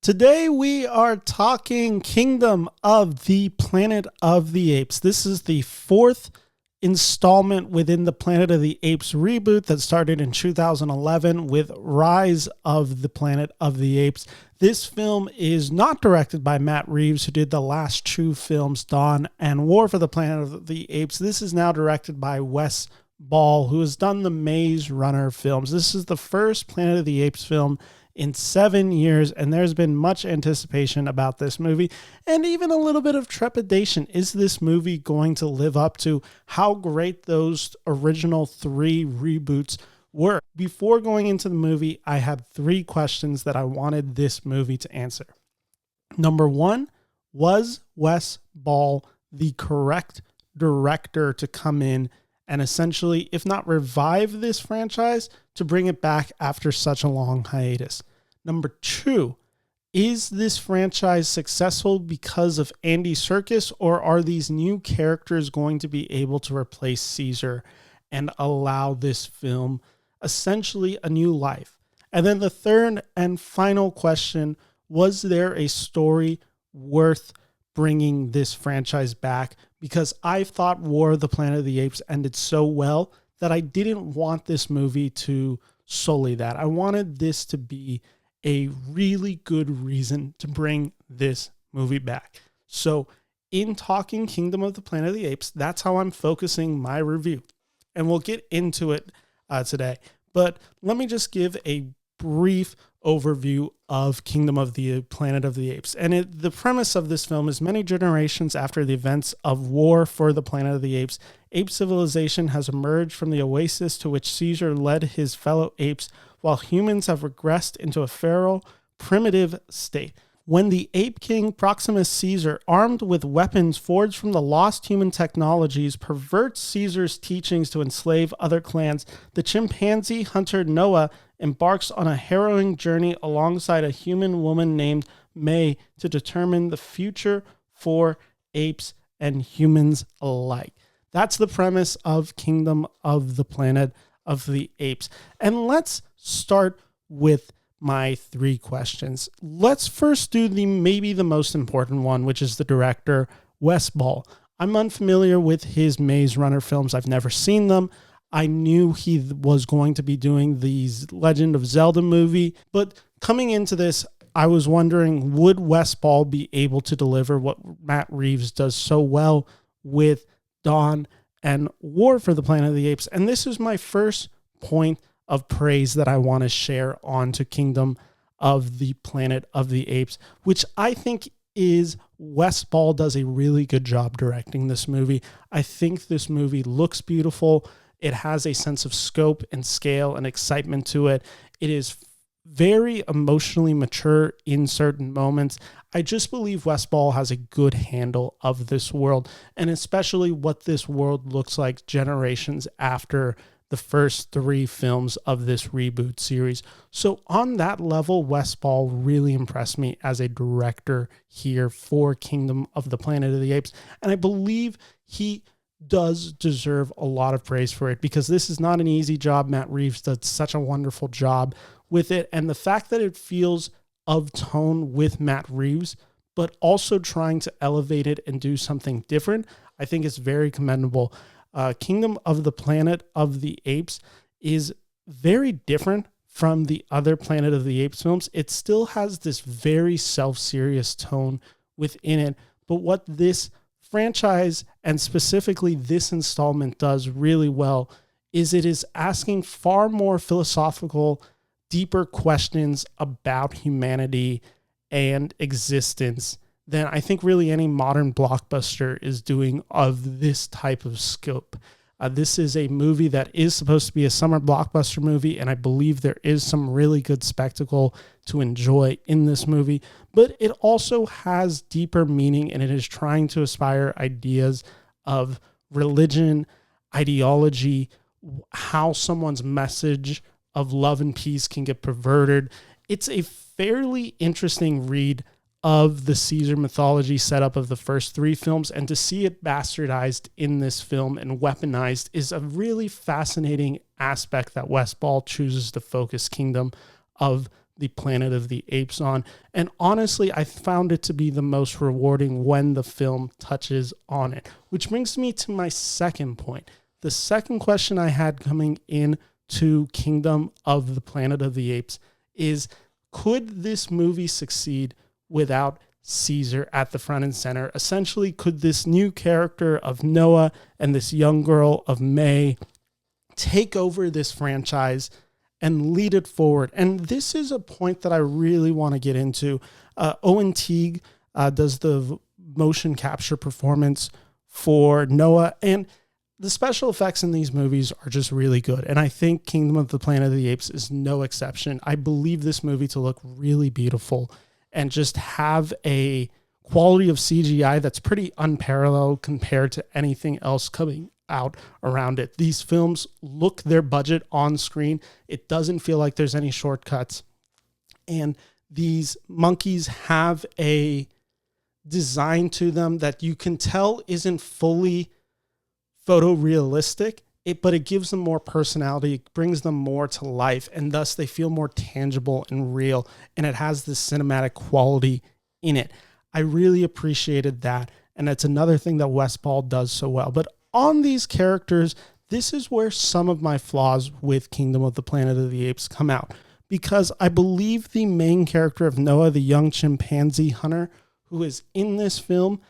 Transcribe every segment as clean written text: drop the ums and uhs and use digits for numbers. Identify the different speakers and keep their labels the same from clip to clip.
Speaker 1: Today we are talking Kingdom of the Planet of the Apes. This is the fourth installment within the Planet of the Apes reboot that started in 2011 with Rise of the Planet of the Apes. This film is not directed by Matt Reeves, who did the last two films, Dawn and War for the Planet of the Apes. This is now directed by Wes Ball, who has done the Maze Runner films. This is the first Planet of the Apes film in 7 years, and there's been much anticipation about this movie and even a little bit of trepidation. Is this movie going to live up to how great those original three reboots were? Before going into the movie, I had three questions that I wanted this movie to answer. Number one, was Wes Ball the correct director to come in and essentially, if not revive this franchise, to bring it back after such a long hiatus? Number two, is this franchise successful because of Andy Serkis, or are these new characters going to be able to replace Caesar and allow this film essentially a new life? And then the third and final question, was there a story worth bringing this franchise back? Because I thought War of the Planet of the Apes ended so well that I didn't want this movie to sully that. I wanted this to be a really good reason to bring this movie back. So in talking Kingdom of the Planet of the Apes, that's how I'm focusing my review. And we'll get into it today. But let me just give a brief overview of Kingdom of the Planet of the Apes. And the premise of this film is many generations after the events of War for the Planet of the Apes, ape civilization has emerged from the oasis to which Caesar led his fellow apes, while humans have regressed into a feral, primitive state. When the ape king Proximus Caesar, armed with weapons forged from the lost human technologies, perverts Caesar's teachings to enslave other clans, the chimpanzee hunter Noah embarks on a harrowing journey alongside a human woman named May to determine the future for apes and humans alike. That's the premise of Kingdom of the Planet of the Apes. And let's start with my three questions. Let's first do maybe the most important one, which is the director, Wes Ball. I'm unfamiliar with his Maze Runner films. I've never seen them. I knew he was going to be doing the Legend of Zelda movie, but coming into this, I was wondering, would Wes Ball be able to deliver what Matt Reeves does so well with Dawn and War for the Planet of the Apes? And this is my first point of praise that I want to share on to Kingdom of the Planet of the Apes, which I think is Wes Ball does a really good job directing this movie. I think this movie looks beautiful. It has a sense of scope and scale and excitement to it. It is very emotionally mature in certain moments. I just believe Wes Ball has a good handle of this world, and especially what this world looks like generations after the first three films of this reboot series. So on that level, Wes Ball really impressed me as a director here for Kingdom of the Planet of the Apes. And I believe he does deserve a lot of praise for it, because this is not an easy job. Matt Reeves does such a wonderful job with it. And the fact that it feels of tone with Matt Reeves, but also trying to elevate it and do something different, I think is very commendable. Kingdom of the Planet of the Apes is very different from the other Planet of the Apes films. It still has this very self-serious tone within it, but what this franchise and specifically this installment does really well is it is asking far more philosophical, deeper questions about humanity and existence than I think really any modern blockbuster is doing of this type of scope. This is a movie that is supposed to be a summer blockbuster movie, and I believe there is some really good spectacle to enjoy in this movie, but it also has deeper meaning, and it is trying to aspire ideas of religion, ideology, how someone's message of love and peace can get perverted. It's a fairly interesting read of the Caesar mythology setup of the first three films, and to see it bastardized in this film and weaponized is a really fascinating aspect that Wes Ball chooses to focus Kingdom of the Planet of the Apes on. And honestly, I found it to be the most rewarding when the film touches on it, which brings me to my second point. The second question I had coming in to Kingdom of the Planet of the Apes is, could this movie succeed without Caesar at the front and center? Essentially, could this new character of Noah and this young girl of May take over this franchise and lead it forward? And this is a point that I really want to get into. Owen Teague does the motion capture performance for Noah, and the special effects in these movies are just really good. And I think Kingdom of the Planet of the Apes is no exception. I believe this movie to look really beautiful and just have a quality of CGI that's pretty unparalleled compared to anything else coming out around it. These films look their budget on screen. It doesn't feel like there's any shortcuts. And these monkeys have a design to them that you can tell isn't fully photorealistic, but it gives them more personality. It brings them more to life, and thus they feel more tangible and real, and it has this cinematic quality in it. I really appreciated that, and that's another thing that Wes Ball does so well. But on these characters, this is where some of my flaws with Kingdom of the Planet of the Apes come out, because I believe the main character of Noah, the young chimpanzee hunter who is in this film,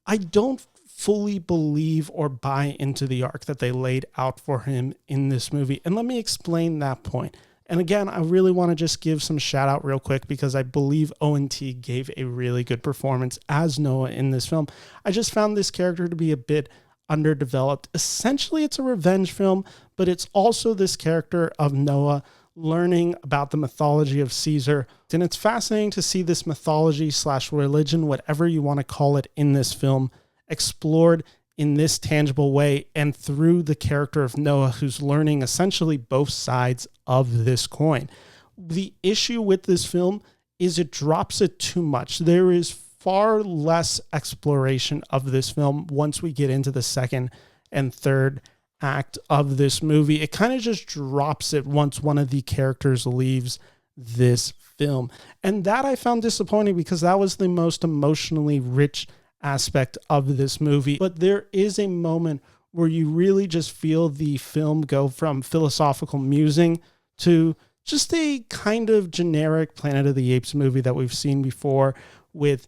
Speaker 1: I don't fully believe or buy into the arc that they laid out for him in this movie. And let me explain that point. And again, I really want to just give some shout out real quick, because I believe Owen Teague gave a really good performance as Noah in this film. I just found this character to be a bit underdeveloped. Essentially, it's a revenge film, but it's also this character of Noah learning about the mythology of Caesar. And it's fascinating to see this mythology / religion, whatever you want to call it, in this film explored in this tangible way and through the character of Noah, who's learning essentially both sides of this coin. The issue with this film is it drops it too much. There is far less exploration of this film once we get into the second and third act of this movie. It kind of just drops it once one of the characters leaves this film. And that I found disappointing, because that was the most emotionally rich aspect of this movie. But there is a moment where you really just feel the film go from philosophical musing to just a kind of generic Planet of the Apes movie that we've seen before, with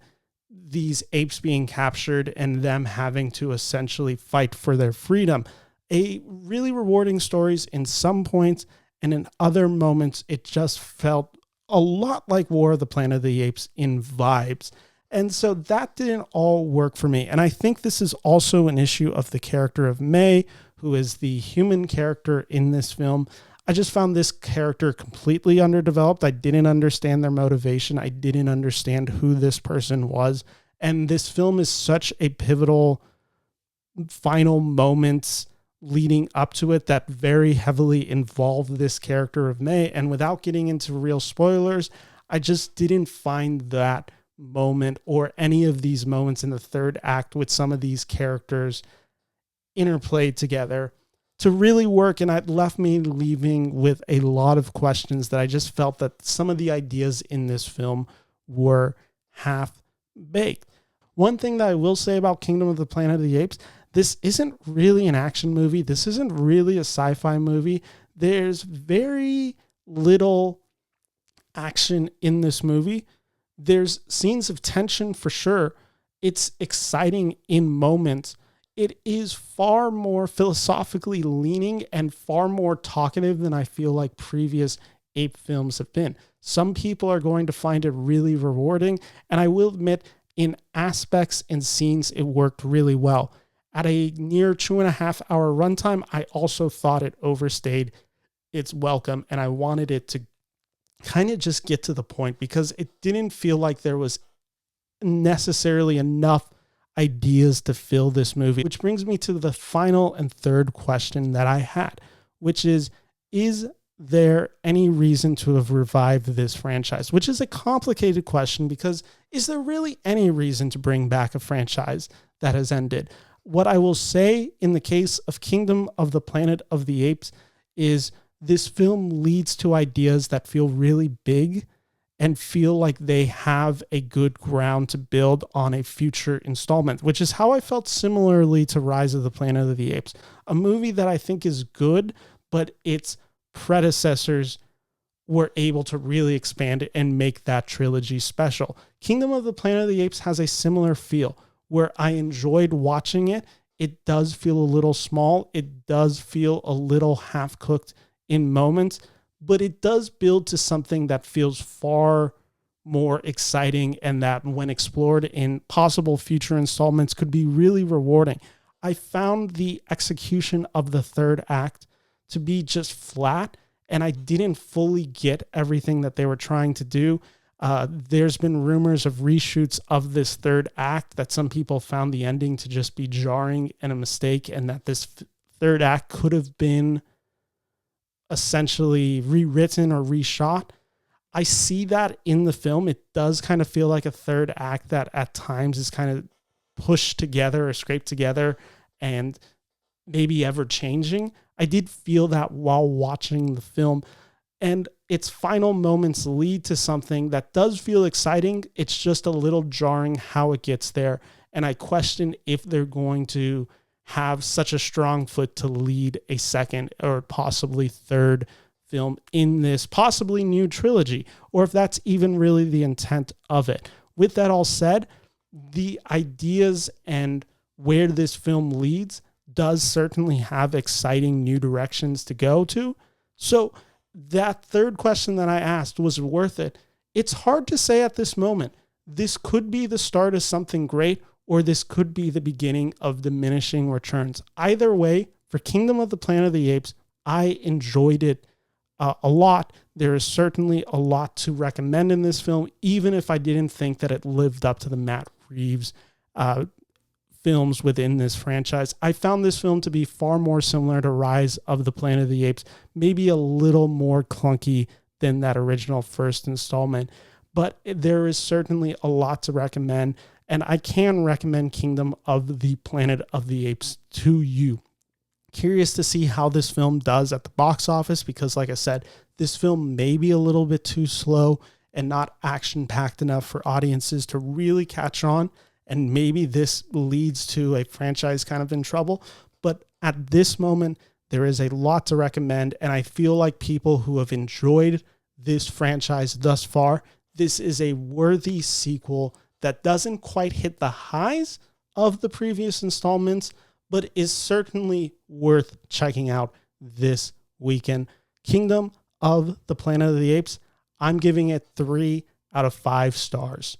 Speaker 1: these apes being captured and them having to essentially fight for their freedom. A really rewarding stories in some points, and in other moments it just felt a lot like War of the Planet of the Apes in vibes. And so that didn't all work for me. And I think this is also an issue of the character of May, who is the human character in this film. I just found this character completely underdeveloped. I didn't understand their motivation. I didn't understand who this person was. And this film is such a pivotal final moments leading up to it that very heavily involve this character of May. And without getting into real spoilers, I just didn't find that moment or any of these moments in the third act with some of these characters interplayed together to really work. And it left me leaving with a lot of questions that I just felt that some of the ideas in this film were half baked. One thing that I will say about Kingdom of the Planet of the Apes, this isn't really an action movie. This isn't really a sci-fi movie. There's very little action in this movie. There's scenes of tension for sure. It's exciting in moments. It is far more philosophically leaning and far more talkative than I feel like previous ape films have been. Some people are going to find it really rewarding, and I will admit, in aspects and scenes, it worked really well. At a near 2.5 hour runtime, I also thought it overstayed its welcome, and I wanted it to kind of just get to the point, because it didn't feel like there was necessarily enough ideas to fill this movie. Which brings me to the final and third question that I had, which is there any reason to have revived this franchise? Which is a complicated question, because is there really any reason to bring back a franchise that has ended? What I will say in the case of Kingdom of the Planet of the Apes is this film leads to ideas that feel really big and feel like they have a good ground to build on a future installment, which is how I felt similarly to Rise of the Planet of the Apes, a movie that I think is good, but its predecessors were able to really expand it and make that trilogy special. Kingdom of the Planet of the Apes has a similar feel where I enjoyed watching it. It does feel a little small. It does feel a little half-cooked in moments, but it does build to something that feels far more exciting and that when explored in possible future installments could be really rewarding. I found the execution of the third act to be just flat, and I didn't fully get everything that they were trying to do. There's been rumors of reshoots of this third act that some people found the ending to just be jarring and a mistake, and that this third act could have been essentially rewritten or reshot. I see that in the film. It does kind of feel like a third act that at times is kind of pushed together or scraped together and maybe ever changing. I did feel that while watching the film, and its final moments lead to something that does feel exciting. It's just a little jarring how it gets there. And I question if they're going to have such a strong foot to lead a second or possibly third film in this possibly new trilogy, or if that's even really the intent of it. With that all said, the ideas and where this film leads does certainly have exciting new directions to go to. So that third question that I asked, was worth it? It's hard to say at this moment. This could be the start of something great, or this could be the beginning of diminishing returns. Either way, for Kingdom of the Planet of the Apes, I enjoyed it a lot. There is certainly a lot to recommend in this film, even if I didn't think that it lived up to the Matt Reeves films within this franchise. I found this film to be far more similar to Rise of the Planet of the Apes, maybe a little more clunky than that original first installment, but there is certainly a lot to recommend, and I can recommend Kingdom of the Planet of the Apes to you. Curious to see how this film does at the box office, because like I said, this film may be a little bit too slow and not action-packed enough for audiences to really catch on. And maybe this leads to a franchise kind of in trouble. But at this moment, there is a lot to recommend. And I feel like people who have enjoyed this franchise thus far, this is a worthy sequel that doesn't quite hit the highs of the previous installments, but is certainly worth checking out this weekend. Kingdom of the Planet of the Apes, I'm giving it 3 out of 5 stars.